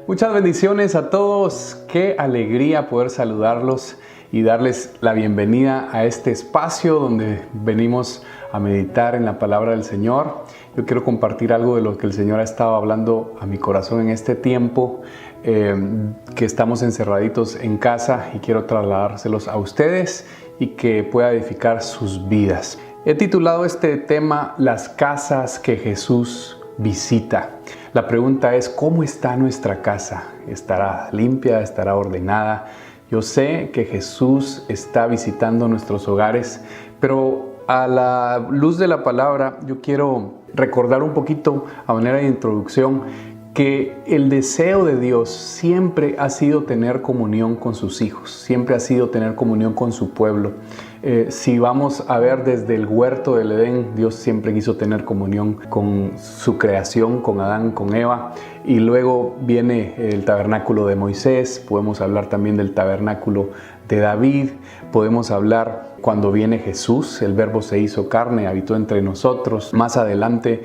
Muchas bendiciones a todos, qué alegría poder saludarlos y darles la bienvenida a este espacio donde venimos a meditar en la palabra del Señor. Yo quiero compartir algo de lo que el Señor ha estado hablando a mi corazón en este tiempo que estamos encerraditos en casa, y quiero trasladárselos a ustedes y que pueda edificar sus vidas. He titulado este tema Las casas que Jesús visita. La pregunta es, ¿cómo está nuestra casa? ¿Estará limpia? ¿Estará ordenada? Yo sé que Jesús está visitando nuestros hogares, pero a la luz de la palabra yo quiero recordar un poquito a manera de introducción que el deseo de Dios siempre ha sido tener comunión con sus hijos, siempre ha sido tener comunión con su pueblo. Si vamos a ver desde el huerto del Edén, Dios siempre quiso tener comunión con su creación, con Adán, con Eva. Y luego viene el tabernáculo de Moisés, podemos hablar también del tabernáculo de David, podemos hablar cuando viene Jesús, el verbo se hizo carne, habitó entre nosotros. Más adelante,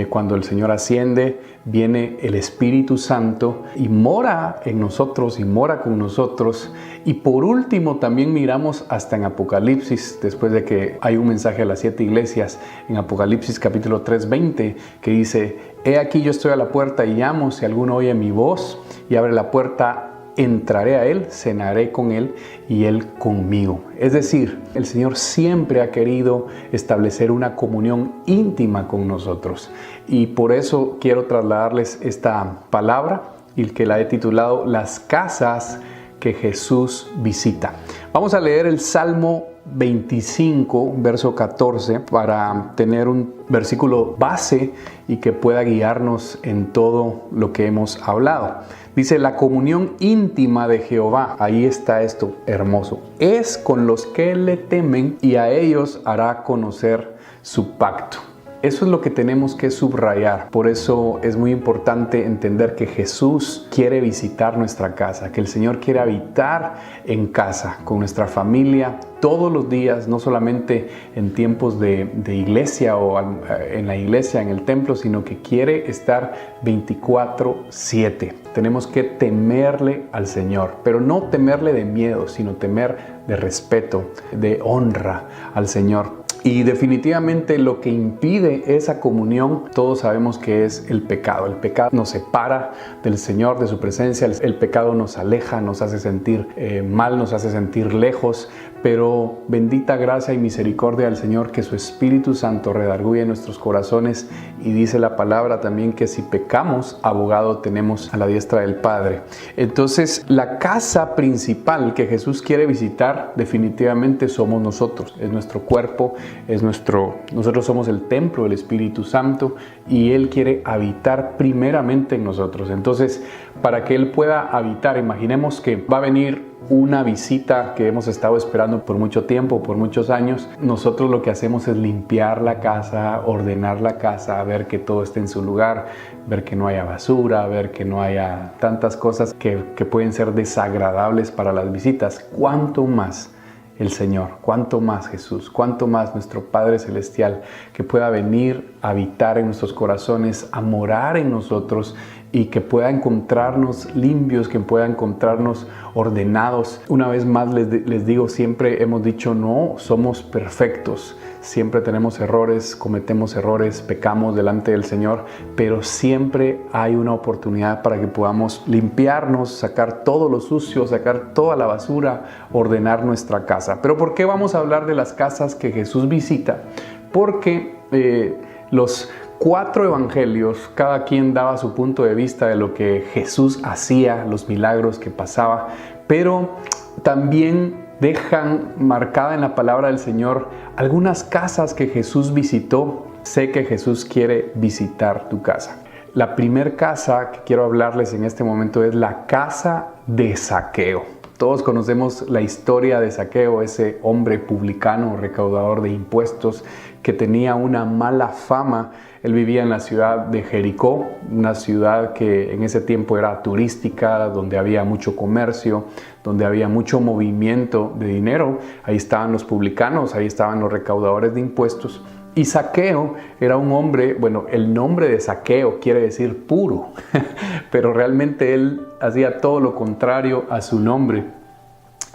cuando el Señor asciende, viene el Espíritu Santo y mora en nosotros y mora con nosotros. Y por último también miramos hasta en Apocalipsis, después de que hay un mensaje a las 7 iglesias, en Apocalipsis capítulo 3:20, que dice: He aquí yo estoy a la puerta y llamo, si alguno oye mi voz y abre la puerta, entraré a él, cenaré con él y él conmigo. Es decir, el Señor siempre ha querido establecer una comunión íntima con nosotros, y por eso quiero trasladarles esta palabra, y que la he titulado Las casas que Jesús visita. Vamos a leer el Salmo 25, verso 14, para tener un versículo base y que pueda guiarnos en todo lo que hemos hablado. Dice: la comunión íntima de Jehová, ahí está esto hermoso, es con los que le temen, y a ellos hará conocer su pacto. Eso es lo que tenemos que subrayar. Por eso es muy importante entender que Jesús quiere visitar nuestra casa, que el Señor quiere habitar en casa, con nuestra familia, todos los días, no solamente en tiempos de iglesia o en la iglesia, en el templo, sino que quiere estar 24/7. Tenemos que temerle al Señor, pero no temerle de miedo, sino temer de respeto, de honra al Señor. Y definitivamente lo que impide esa comunión, todos sabemos que es el pecado. El pecado nos separa del Señor, de su presencia. El pecado nos aleja, nos hace sentir mal, nos hace sentir lejos. Pero bendita gracia y misericordia del Señor, que su Espíritu Santo redarguye en nuestros corazones. Y dice la palabra también que si pecamos, abogado tenemos a la diestra del Padre. Entonces, la casa principal que Jesús quiere visitar definitivamente somos nosotros. Es nuestro cuerpo, nosotros somos el templo del Espíritu Santo, y Él quiere habitar primeramente en nosotros. Entonces, para que Él pueda habitar, imaginemos que va a venir una visita que hemos estado esperando por mucho tiempo, por muchos años. Nosotros lo que hacemos es limpiar la casa, ordenar la casa, ver que todo esté en su lugar, ver que no haya basura, ver que no haya tantas cosas que pueden ser desagradables para las visitas. ¿Cuánto más el Señor? ¿Cuánto más Jesús? ¿Cuánto más nuestro Padre Celestial, que pueda venir a habitar en nuestros corazones, a morar en nosotros, y que pueda encontrarnos limpios, que pueda encontrarnos ordenados? Una vez más les digo, siempre hemos dicho, no somos perfectos, siempre tenemos errores, cometemos errores, pecamos delante del Señor, pero siempre hay una oportunidad para que podamos limpiarnos, sacar todo lo sucio, sacar toda la basura, ordenar nuestra casa. Pero ¿por qué vamos a hablar de las casas que Jesús visita? Porque los 4 evangelios, cada quien daba su punto de vista de lo que Jesús hacía, los milagros que pasaba, pero también dejan marcada en la palabra del Señor algunas casas que Jesús visitó. Sé que Jesús quiere visitar tu casa. La primer casa que quiero hablarles en este momento es la casa de Zaqueo. Todos conocemos la historia de Zaqueo, ese hombre publicano, recaudador de impuestos, que tenía una mala fama. Él vivía en la ciudad de Jericó, una ciudad que en ese tiempo era turística, donde había mucho comercio, donde había mucho movimiento de dinero. Ahí estaban los publicanos, ahí estaban los recaudadores de impuestos. Y Zaqueo era un hombre, bueno, el nombre de Zaqueo quiere decir puro, pero realmente él hacía todo lo contrario a su nombre.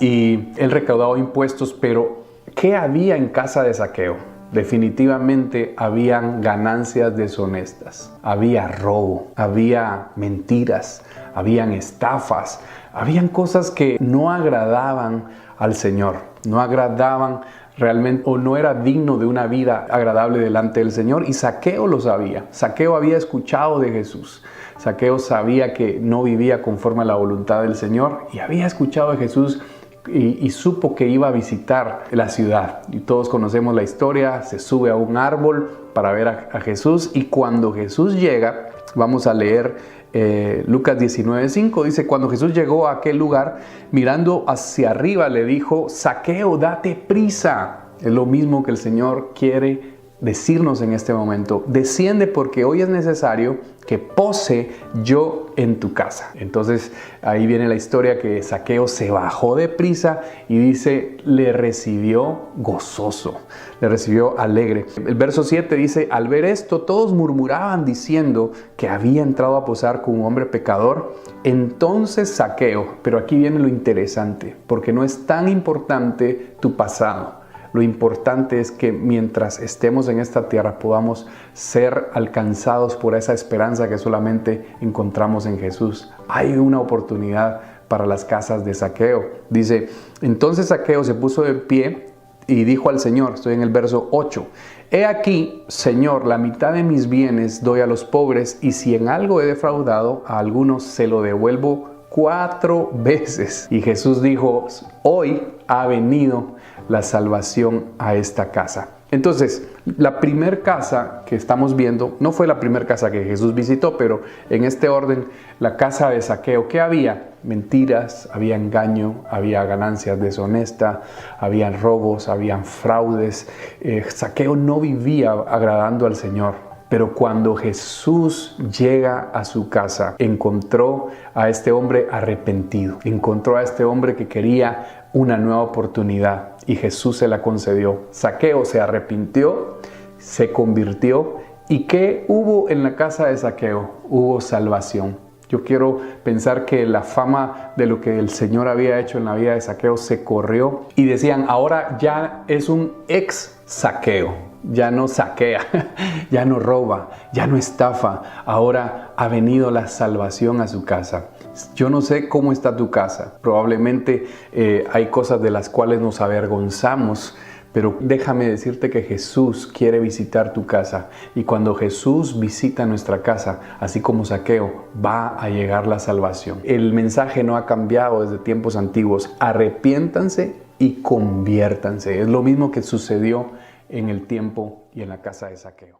Y él recaudaba impuestos, pero ¿qué había en casa de Zaqueo? Definitivamente habían ganancias deshonestas, había robo, había mentiras, habían estafas, habían cosas que no agradaban al Señor, no agradaban realmente o no era digno de una vida agradable delante del Señor, y Zaqueo lo sabía. Zaqueo había escuchado de Jesús. Zaqueo sabía que no vivía conforme a la voluntad del Señor y había escuchado de Jesús y supo que iba a visitar la ciudad. Y todos conocemos la historia, se sube a un árbol para ver a Jesús, y cuando Jesús llega, vamos a leer Lucas 19:5, dice: cuando Jesús llegó a aquel lugar, mirando hacia arriba le dijo: Zaqueo, date prisa. Es lo mismo que el Señor quiere decirnos en este momento: desciende, porque hoy es necesario que pose yo en tu casa. Entonces ahí viene la historia, que Zaqueo se bajó de prisa y dice, le recibió gozoso, le recibió alegre. El verso 7 dice: al ver esto, todos murmuraban diciendo que había entrado a posar con un hombre pecador. Entonces Zaqueo, pero aquí viene lo interesante, porque no es tan importante tu pasado. Lo importante es que mientras estemos en esta tierra podamos ser alcanzados por esa esperanza que solamente encontramos en Jesús. Hay una oportunidad para las casas de Zaqueo. Dice: entonces Zaqueo se puso de pie y dijo al Señor, estoy en el verso 8, he aquí, Señor, la mitad de mis bienes doy a los pobres, y si en algo he defraudado a algunos, se lo devuelvo 4 veces. Y Jesús dijo: hoy ha venido la salvación a esta casa. Entonces, la primer casa que estamos viendo no fue la primera casa que Jesús visitó, pero en este orden, la casa de Zaqueo, ¿qué había? Mentiras, había engaño, había ganancias deshonestas, habían robos, habían fraudes. Zaqueo no vivía agradando al Señor. Pero cuando Jesús llega a su casa, encontró a este hombre arrepentido, encontró a este hombre que quería una nueva oportunidad, y Jesús se la concedió. Zaqueo se arrepintió, se convirtió, ¿y qué hubo en la casa de Zaqueo? Hubo salvación. Yo quiero pensar que la fama de lo que el Señor había hecho en la vida de Zaqueo se corrió, y decían: ahora ya es un ex Zaqueo. Ya no saquea, ya no roba, ya no estafa. Ahora ha venido la salvación a su casa. Yo no sé cómo está tu casa. Probablemente hay cosas de las cuales nos avergonzamos, pero déjame decirte que Jesús quiere visitar tu casa. Y cuando Jesús visita nuestra casa, así como Zaqueo, va a llegar la salvación. El mensaje no ha cambiado desde tiempos antiguos. Arrepiéntanse y conviértanse. Es lo mismo que sucedió en el tiempo y en la casa de Zaqueo.